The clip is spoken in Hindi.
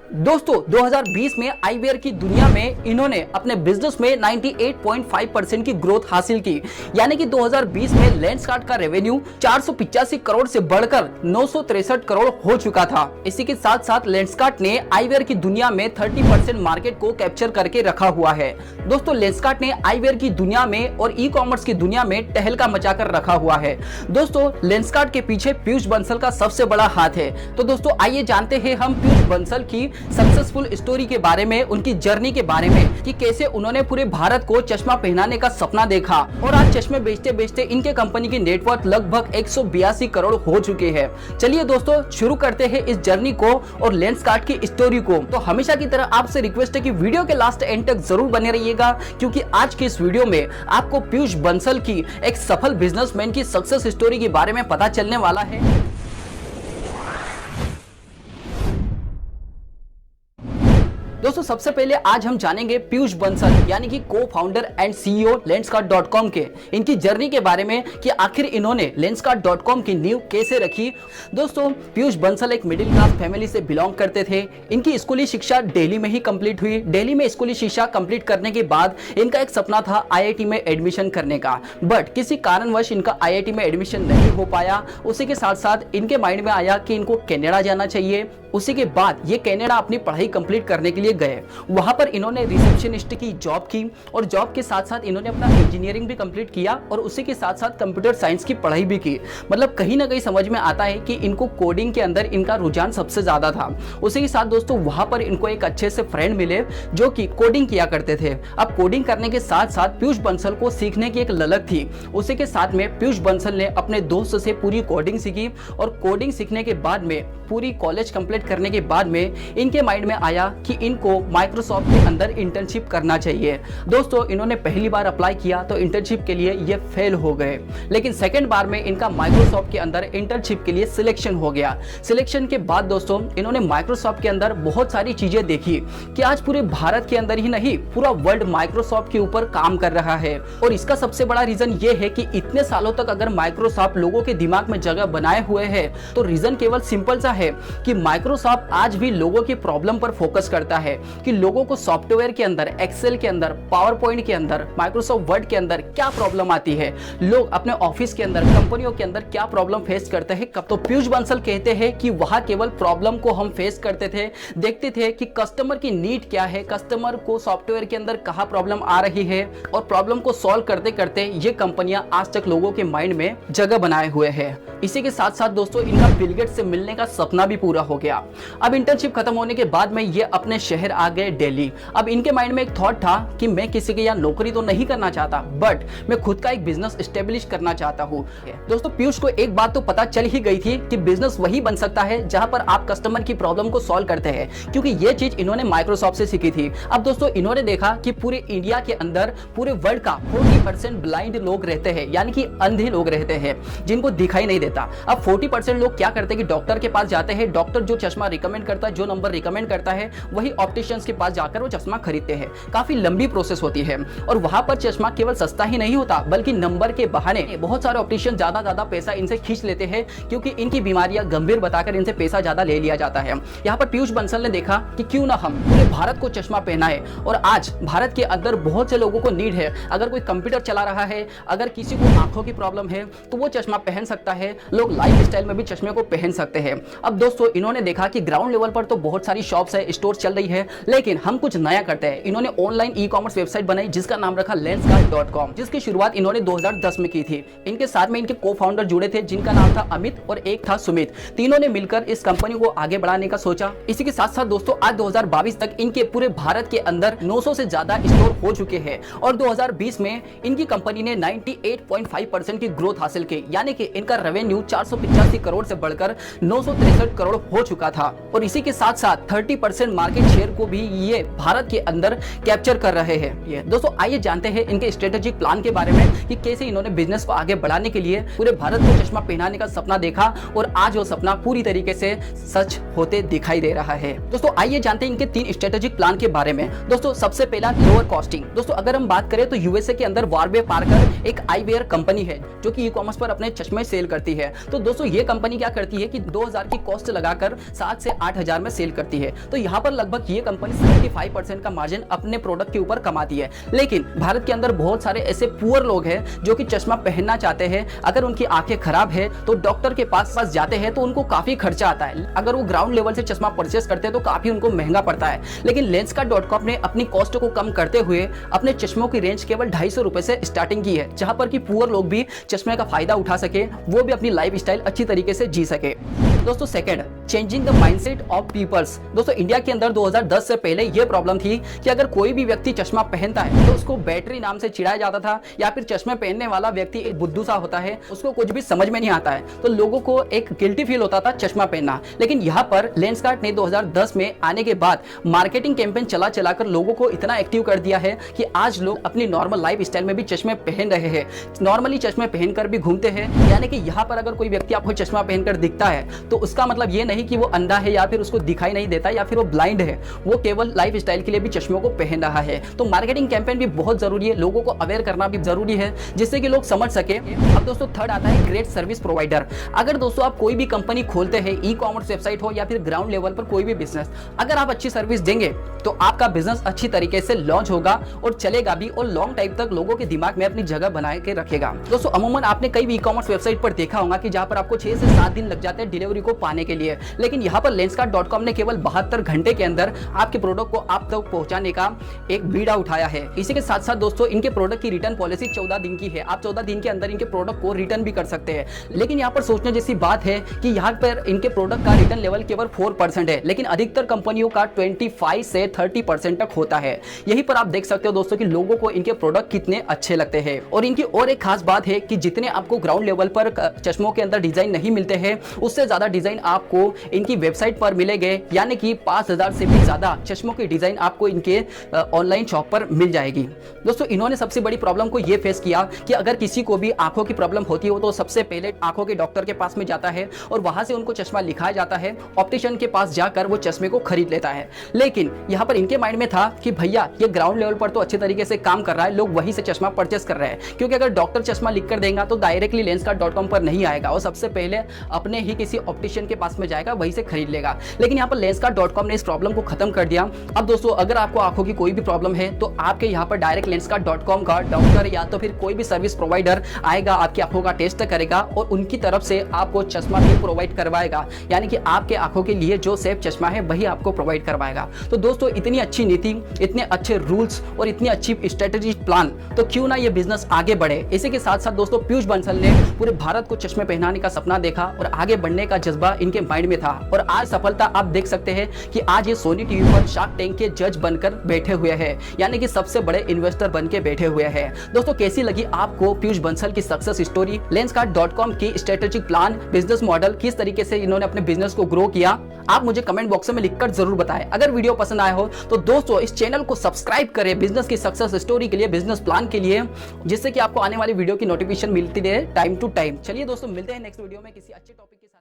दोस्तों 2020 में आईवेयर की दुनिया में इन्होंने अपने बिजनेस में 98.5% की ग्रोथ हासिल की। यानी कि 2020 में लेंसकार्ट का रेवेन्यू 485 करोड़ से बढ़कर 963 करोड़ हो चुका था। इसी के साथ साथ लेंसकार्ट ने आईवेयर की दुनिया में 30% मार्केट को कैप्चर करके रखा हुआ है। दोस्तों लेंसकार्ट ने आईवेयर की दुनिया में और ई कॉमर्स की दुनिया में टहलका मचाकर रखा हुआ है। दोस्तों लेंसकार्ट के पीछे पीयूष बंसल का सबसे बड़ा हाथ है। तो दोस्तों आइए जानते हैं हम पीयूष बंसल की सक्सेसफुल स्टोरी के बारे में, उनकी जर्नी के बारे में कि कैसे उन्होंने पूरे भारत को चश्मा पहनाने का सपना देखा और आज चश्मे बेचते बेचते इनके कंपनी की नेटवर्थ लगभग 182 करोड़ हो चुके हैं। चलिए दोस्तों शुरू करते हैं इस जर्नी को और लेंसकार्ट की स्टोरी को। तो हमेशा की तरह आपसे रिक्वेस्ट है कि वीडियो के लास्ट एंड तक जरूर बने रहिएगा, क्योंकि आज की इस वीडियो में आपको पीयूष बंसल की एक सफल बिजनेसमैन की सक्सेस स्टोरी के बारे में पता चलने वाला है। दोस्तों सबसे पहले आज हम जानेंगे पीयूष बंसल यानी कि को फाउंडर एंड सीईओ lenskart.com के इनकी जर्नी के बारे में कि आखिर इन्होंने lenskart.com की नींव कैसे रखी। दोस्तों पीयूष बंसल एक मिडिल क्लास फैमिली से बिलोंग करते थे। इनकी स्कूली शिक्षा दिल्ली में ही कंप्लीट हुई। दिल्ली में स्कूली शिक्षा कंप्लीट करने के बाद इनका एक सपना था आईआईटी में एडमिशन करने का, बट किसी कारणवश इनका आईआईटी में एडमिशन नहीं हो पाया। उसी के साथ साथ इनके माइंड में आया कि इनको कनाडा जाना चाहिए। उसी के बाद ये कनाडा अपनी पढ़ाई कंप्लीट करने के लिए गए। वहां पर इन्होंने रिसेप्शनिस्ट की जॉब की और जॉब के साथ साथ इन्होंने अपना इंजीनियरिंग भी कंप्लीट किया और उसी के साथ साथ कंप्यूटर साइंस की पढ़ाई भी की। मतलब कहीं ना कहीं समझ में आता है कि इनको कोडिंग के अंदर इनका रुझान सबसे ज्यादा था। उसी के साथ दोस्तों वहां पर इनको एक अच्छे से फ्रेंड मिले जो कि कोडिंग किया करते थे। अब कोडिंग करने के साथ साथ पीयूष बंसल को सीखने की एक ललक थी। उसी के साथ में पीयूष बंसल ने अपने दोस्त से पूरी कोडिंग सीखी और कोडिंग सीखने के बाद में पूरी कॉलेज कंप्लीट करने के बाद में इनके माइंड में आया कि इनको माइक्रोसॉफ्ट के अंदर इंटर्नशिप करना चाहिए। दोस्तों इन्होंने पहली बार अप्लाई किया तो इंटर्नशिप के लिए ये फेल हो गए, लेकिन सेकंड बार में इनका माइक्रोसॉफ्ट के अंदर इंटर्नशिप के लिए सिलेक्शन हो गया। सिलेक्शन के बाद दोस्तों इन्होंने माइक्रोसॉफ्ट के अंदर बहुत सारी चीजें देखी कि आज पूरे भारत के अंदर ही नहीं पूरा वर्ल्ड माइक्रोसॉफ्ट के ऊपर काम कर रहा है। और इसका सबसे बड़ा रीजन ये है कि इतने सालों तक अगर माइक्रोसॉफ्ट लोगों के दिमाग में जगह बनाए हुए है तो रीजन केवल सिंपल सा है कि माइक्रोसॉफ्ट आज भी लोगों की प्रॉब्लम पर फोकस करता है कि लोगों को सॉफ्टवेयर के अंदर, एक्सेल के अंदर, पावर पॉइंट के अंदर, माइक्रोसॉफ्ट वर्ड के अंदर क्या प्रॉब्लम आती है, लोग अपने ऑफिस के अंदर, कंपनियों के अंदर क्या प्रॉब्लम फेस करते हैं। कब तो पीयूष बंसल कहते हैं कि वहां केवल प्रॉब्लम को हम फेस करते थे, देखते थे कि कस्टमर की नीड क्या है, कस्टमर को सॉफ्टवेयर के अंदर कहां प्रॉब्लम आ रही है और प्रॉब्लम को सॉल्व करते करते ये कंपनियां आज तक लोगों के माइंड में जगह बनाए हुए है। इसी के साथ साथ दोस्तों इनका बिल गेट्स से मिलने का सपना भी पूरा हो गया। अब इंटर्नशिप खत्म होने के बाद में ये अपने शहर आ गए दिल्ली। अब इनके माइंड में एक थॉट था कि मैं किसी के यहाँ नौकरी तो नहीं करना चाहता, बट मैं खुद का एक बिजनेस एस्टेब्लिश करना चाहता हूँ। दोस्तों पीयूष को एक बात तो पता चल ही गई थी कि बिजनेस वही बन सकता है जहां पर आप कस्टमर की प्रॉब्लम को सॉल्व करते हैं, क्योंकि ये चीज इन्होंने माइक्रोसॉफ्ट से सीखी थी। अब दोस्तों इन्होंने देखा कि पूरे इंडिया के अंदर पूरे वर्ल्ड का 40% ब्लाइंड लोग रहते हैं, यानी कि अंधे लोग रहते हैं जिनको दिखाई नहीं देता। अब 40% लोग क्या करते हैं कि डॉक्टर के पास जाते हैं, डॉक्टर जो चश्मा रिकमेंड करता है, जो नंबर रिकमेंड करता है, वही ऑप्टिशियंस के पास जाकर वो चश्मा खरीदते हैं। काफी लंबी प्रोसेस होती है और वहां पर चश्मा केवल सस्ता ही नहीं होता बल्कि नंबर के बहाने बहुत सारे ऑप्टिशियन ज्यादा पैसा इनसे खींच लेते हैं, क्योंकि इनकी बीमारियां गंभीर बताकर इनसे पैसा ज्यादा ले लिया जाता है। यहाँ पर पीयूष बंसल ने देखा कि क्यों ना हम पूरे भारत को चश्मा पहनाए। और आज भारत के अंदर बहुत से लोगों को नीड है, अगर कोई कंप्यूटर चला रहा है, अगर किसी को आंखों की प्रॉब्लम है तो वो चश्मा पहन सकता है। लोग लाइफ स्टाइल में भी चश्मे को पहन सकते हैं। अब दोस्तों इन्होंने देखा कि ग्राउंड लेवल पर तो बहुत सारी शॉप्स है, स्टोर चल रही है, लेकिन हम कुछ नया करते हैं। इन्होंने ऑनलाइन ई कॉमर्स वेबसाइट बनाई जिसका नाम रखा lenskart.com, जिसकी शुरुआत इन्होंने 2010 में की थी। इनके साथ में इनके को फाउंडर जुड़े थे जिनका नाम था अमित और एक था सुमित। तीनों ने मिलकर इस कंपनी को आगे बढ़ाने का सोचा। इसी के साथ साथ दोस्तों आज 2022 तक इनके पूरे भारत के अंदर 900 से ज्यादा स्टोर हो चुके हैं और 2020 में इनकी कंपनी ने 98.5% की ग्रोथ हासिल की, यानी कि इनका रेवेन्यू 485 करोड़ से बढ़कर 963 करोड़ हो चुका था। और इसी के साथ साथ 30% मार्केट शेयर को भी ये भारत के अंदर कैप्चर कर रहे हैं। ये दोस्तों आइए जानते हैं इनके स्ट्रेटेजिक प्लान के बारे में कि कैसे इन्होंने बिजनेस को आगे बढ़ाने के लिए पूरे भारत को चश्मा पहनाने का सपना देखा और आज वो सपना पूरी तरीके से सच होते दिखाई दे रहा है। दोस्तों आइए जानते हैं इनके 3 स्ट्रेटेजिक प्लान के बारे में। दोस्तों सबसे पहला लोअर कॉस्टिंग। दोस्तों अगर हम बात करें तो यूएसए के अंदर वारवे पार्कर एक आईवेयर कंपनी है जो कि ई कॉमर्स पर अपने चश्मे सेल करती है। तो दोस्तों ये कंपनी क्या करती है कि 2000 की कॉस्ट लगाकर 7 से 8 हजार में सेल करती है। तो यहाँ पर लगभग ये कंपनी 75% का मार्जिन अपने प्रोडक्ट के ऊपर कमाती है। लेकिन भारत के अंदर बहुत सारे ऐसे पुअर लोग हैं जो कि चश्मा पहनना चाहते हैं। अगर उनकी आंखें खराब है तो डॉक्टर के पास जाते हैं तो उनको काफी खर्चा आता है। अगर वो ग्राउंड लेवल से चश्मा परचेस करते हैं तो काफी उनको महंगा पड़ता है। लेकिन Lenskart.com ने अपनी कॉस्ट को कम करते हुए अपने चश्मों की रेंज केवल 250 रुपए से स्टार्टिंग की है, जहां पर कि पुअर लोग भी चश्मे का फायदा उठा सके, वो भी अपनी लाइफ स्टाइल अच्छी तरीके से जी सके। दोस्तों second, changing the mindset of peoples. दोस्तों इंडिया के अंदर 2010 से पहले यह प्रॉब्लम थी कि अगर कोई भी व्यक्ति चश्मा पहनता है तो उसको बैटरी नाम से चिढ़ाया जाता था, या फिर चश्मे पहनने वाला व्यक्ति एक बुद्धू सा होता है, उसको कुछ भी समझ में नहीं आता है, तो लोगों को एक गिल्टी फील होता था चश्मा पहनना। लेकिन यहाँ पर Lenskart ने 2010 में आने के बाद मार्केटिंग कैंपेन चलाकर लोगों को इतना एक्टिव कर दिया है कि आज लोग अपनी नॉर्मल लाइफ स्टाइल में भी चश्मे पहन रहे हैं, नॉर्मली चश्मे पहनकर भी घूमते हैं। यानी कि यहाँ पर अगर कोई व्यक्ति आपको चश्मा पहनकर दिखता है तो उसका मतलब ये नहीं कि वो अंधा है या फिर उसको दिखाई नहीं देता या फिर वो ब्लाइंड है, वो केवल लाइफ स्टाइल के लिए भी चश्मों को पहन रहा है। तो मार्केटिंग कैंपेन भी बहुत जरूरी है, लोगों को अवेयर करना भी जरूरी है जिससे कि लोग समझ सके। अब दोस्तों थर्ड आता है ग्रेट सर्विस प्रोवाइडर। अगर दोस्तों आप कोई भी कंपनी खोलते हैं, ई कॉमर्स वेबसाइट हो या फिर ग्राउंड लेवल पर कोई भी बिजनेस, अगर आप अच्छी सर्विस देंगे तो आपका बिजनेस अच्छी तरीके से लॉन्च होगा और चलेगा भी, और लॉन्ग टाइम तक लोगों के दिमाग में अपनी जगह बना के रखेगा। दोस्तों अमूमन आपने कई ई कॉमर्स वेबसाइट पर देखा होगा कि जहां पर आपको 6 से 7 दिन लग जाते हैं डिलीवरी को पाने के लिए, लेकिन यहाँ पर Lenskart.com ने केवल 72 घंटे के अंदर आपके प्रोडक्ट को आप तक पहुंचाने का एक बीड़ा उठाया है। इसी के साथ साथ दोस्तों इनके प्रोडक्ट की रिटर्न पॉलिसी 14 दिन की है। आप 14 दिन के अंदर इनके प्रोडक्ट को रिटर्न भी कर सकते हैं। लेकिन यहाँ पर सोचने जैसी बात है कि यहाँ पर इनके प्रोडक्ट का रिटर्न लेवल केवल 4% है, लेकिन अधिकतर कंपनियों का 25 से 30% तक होता है। यही पर आप देख सकते हो दोस्तों कि लोगों को इनके प्रोडक्ट कितने अच्छे लगते हैं। और इनकी और एक खास बात है कि जितने आपको ग्राउंड लेवल पर चश्मों के अंदर डिजाइन नहीं मिलते हैं, उससे ज्यादा डिजाइन आपको इनकी वेबसाइट पर मिलेंगे। यानी कि 5000 से भी ज्यादा चश्मों की डिजाइन आपको इनके ऑनलाइन शॉप पर मिल जाएगी। दोस्तों इन्होंने सबसे बड़ी प्रॉब्लम को यह फेस किया कि अगर किसी को भी आंखों की प्रॉब्लम होती हो तो सबसे पहले आंखों के डॉक्टर के पास में जाता है और वहां से उनको चश्मा लिखाया जाता है, ऑप्टिशियन के पास जाकर वो चश्मे को खरीद लेता है। लेकिन यहाँ पर इनके माइंड में था कि भैया ये ग्राउंड लेवल पर तो अच्छे तरीके से काम कर रहा है, लोग वहीं से चश्मा परचेस कर रहे हैं, क्योंकि अगर डॉक्टर चश्मा लिख कर देगा तो डायरेक्टली Lenskart.com पर नहीं आएगा, और सबसे पहले अपने ही किसी ऑप्टिशियन के पास में जाएगा, वहीं से खरीद लेगा। लेकिन यहाँ पर Lenskart.com ने इस प्रॉब्लम को खत्म कर दिया। अब दोस्तों अगर आपको आंखों की कोई भी प्रॉब्लम है तो आपके यहाँ पर डायरेक्ट Lenskart.com का डॉक्टर या तो फिर कोई भी सर्विस प्रोवाइडर आएगा, आपकी आंखों का टेस्ट करेगा और उनकी तरफ से आपको चश्मा भी प्रोवाइड करवाएगा। यानी कि आपके आंखों के लिए जो सेफ चश्मा है वही आपको प्रोवाइड करवाएगा। तो दोस्तों इतनी अच्छी नीति, इतने अच्छे रूल्स और इतनी अच्छी स्ट्रेटेजी प्लान, तो क्यों ना ये बिजनेस आगे बढ़े। इसी के साथ साथ दोस्तों पीयूष बंसल ने पूरे भारत को चश्मे पहनाने का सपना देखा और आगे बढ़ने का जज्बा इनके माइंड में था, और आज सफलता आप देख सकते हैं कि आज ये सोनी टीवी पर शार्क टैंक के जज बनकर बैठे हुए हैं, यानी कि सबसे बड़े इन्वेस्टर बन के बैठे हुए हैं। दोस्तों कैसी लगी आपको पीयूष बंसल की सक्सेस स्टोरी, Lenskart.com की स्ट्रेटेजिक प्लान, बिजनेस मॉडल, किस तरीके से इन्होंने अपने बिजनेस को ग्रो किया? आप मुझे कमेंट बॉक्स में लिखकर जरूर बताएं। अगर वीडियो पसंद आया हो तो दोस्तों इस चैनल को सब्सक्राइब करें बिजनेस की सक्सेस स्टोरी के लिए, बिजनेस प्लान के लिए, जिससे कि आपको आने वाली वीडियो की नोटिफिकेशन मिलती रहे टाइम टू टाइम। चलिए दोस्तों मिलते हैं नेक्स्ट वीडियो में किसी अच्छे टॉपिक के साथ।